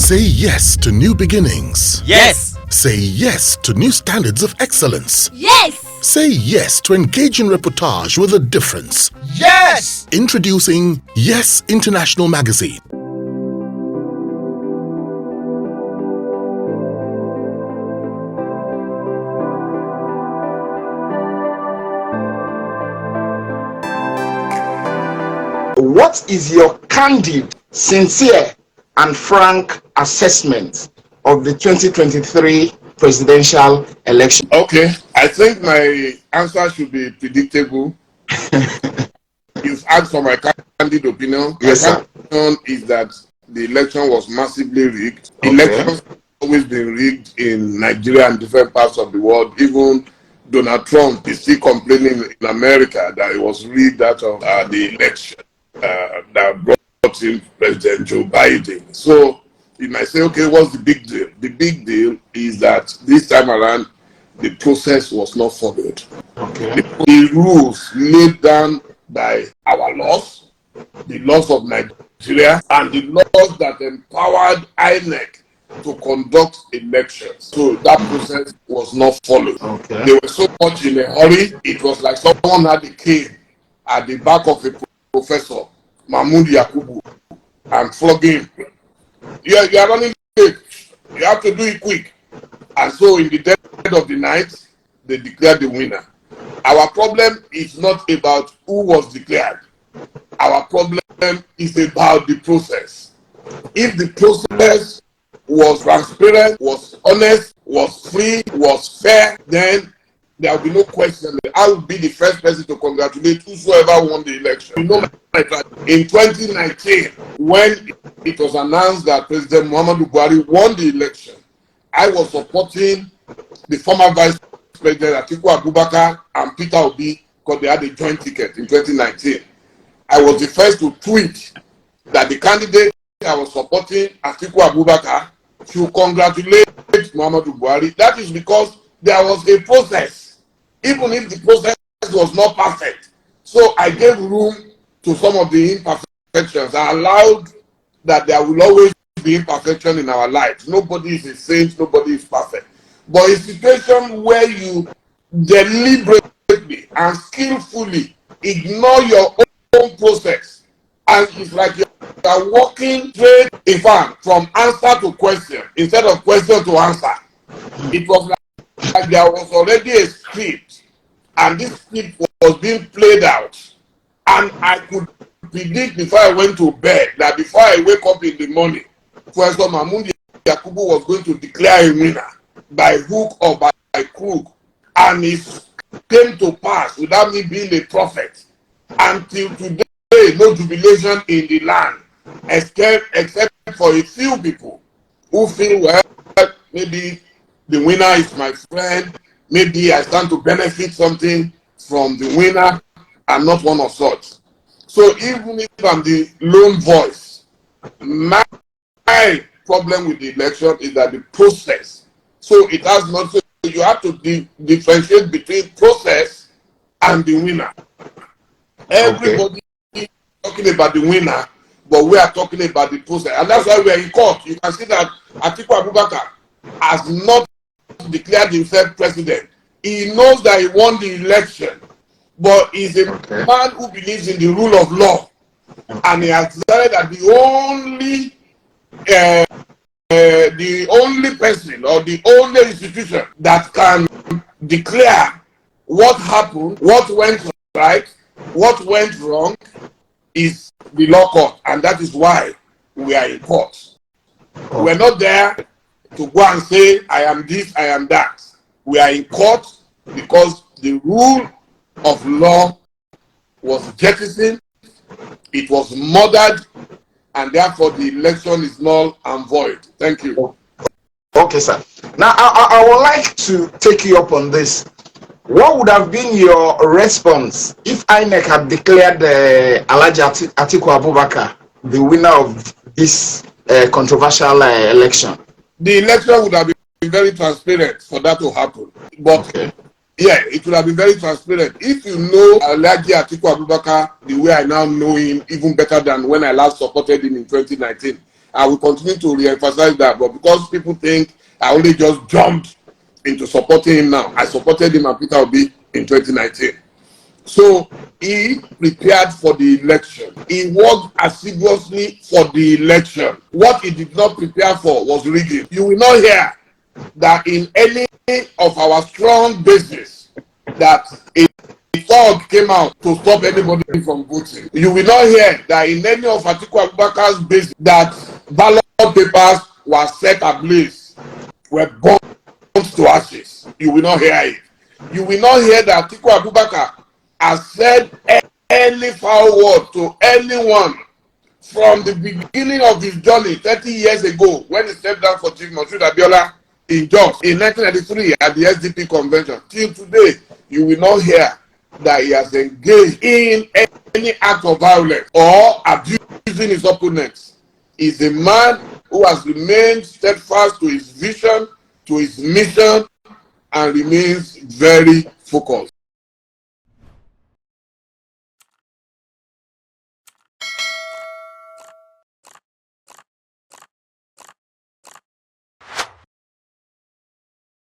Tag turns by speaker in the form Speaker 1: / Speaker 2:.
Speaker 1: Say yes to new beginnings.
Speaker 2: Yes.
Speaker 1: Say yes to new standards of excellence.
Speaker 3: Yes.
Speaker 1: Say yes to engaging reportage with a difference.
Speaker 2: Yes.
Speaker 1: Introducing Yes International Magazine.
Speaker 4: What is your candid, sincere, and frank assessment of the 2023 presidential election?
Speaker 5: Okay, I think my answer should be predictable. You've asked for my candid opinion.
Speaker 4: Yes,
Speaker 5: my
Speaker 4: sir.
Speaker 5: opinion is that the election was massively rigged.
Speaker 4: Okay.
Speaker 5: Elections have always been rigged in Nigeria and different parts of the world. Even Donald Trump is still complaining in America that it was rigged out of the election that brought in President Joe Biden. So you might say, okay, what's the big deal? The big deal is that this time around, the process was not followed.
Speaker 4: Okay.
Speaker 5: The rules laid down by our laws, the laws of Nigeria, and the laws that empowered INEC to conduct elections. So that process was not followed.
Speaker 4: Okay.
Speaker 5: They were so much in a hurry, it was like someone had a cane at the back of a professor, Mahmoud Yakubu, and flogging him. You are running late. You have to do it quick. And so in the dead of the night, they declared the winner. Our problem is not about who was declared. Our problem is about the process. If the process was transparent, was honest, was free, was fair, then there will be no question. I will be the first person to congratulate whosoever won the election. You know, in 2019, when it was announced that President Muhammadu Buhari won the election, I was supporting the former Vice President Atiku Abubakar and Peter Obi because they had a joint ticket in 2019. I was the first to tweet that the candidate I was supporting, Atiku Abubakar, should congratulate Muhammadu Buhari. That is because there was a process, even if the process was not perfect. So I gave room to some of the imperfections. I allowed that there will always be imperfection in our lives. Nobody is a saint, nobody is perfect. But a situation where you deliberately and skillfully ignore your own process, and it's like you are walking straight in front from answer to question instead of question to answer. It was like there was already a script, and this script was being played out, and I could predict before I went to bed that before I wake up in the morning, Professor Mahmoud Yakubu was going to declare a winner by hook or by crook, and it came to pass without me being a prophet. Until today, no jubilation in the land, except for a few people who feel, well, maybe the winner is my friend, maybe I stand to benefit something from the winner. I'm not one of such. So even if I'm the lone voice, my problem with the election is that the process. So it has not. So you have to differentiate between process and the winner. Everybody is talking about the winner, but we are talking about the process, and that's why we are in court. You can see that Atiku Abubakar has not declared himself president. He knows that he won the election, but he's a man who believes in the rule of law, and he has decided that the only person or the only institution that can declare what happened, what went right, what went wrong, is the law court, and that is why we are in court. We're not there to go and say, I am this, I am that. We are in court because the rule of law was jettisoned, it was murdered, and therefore the election is null and void. Thank you.
Speaker 4: Okay, sir. Now, I would like to take you up on this. What would have been your response if INEC had declared Alhaji Atiku Abubakar the winner of this controversial election?
Speaker 5: The election would have been very transparent for that to happen. But yeah, it would have been very transparent. If you know Alhaji Atiku Abubakar the way I now know him, even better than when I last supported him in 2019, I will continue to re-emphasize that. But because people think I only just jumped into supporting him now, I supported him and Peter Obi in 2019. So he prepared for the election. He worked assiduously for the election. What he did not prepare for was rigging. You will not hear that in any of our strong bases that a thug came out to stop anybody from voting. You will not hear that in any of Atiku Abubakar's bases that ballot papers were set ablaze, were burnt to ashes. You will not hear it. You will not hear that Atiku Abubakar has said any foul word to anyone from the beginning of his journey 30 years ago when he stepped down for Chief Moshood Abiola in Jos in 1993 at the SDP convention. Till today, you will not hear that he has engaged in any act of violence or abusing his opponents. He's a man who has remained steadfast to his vision, to his mission, and remains very focused.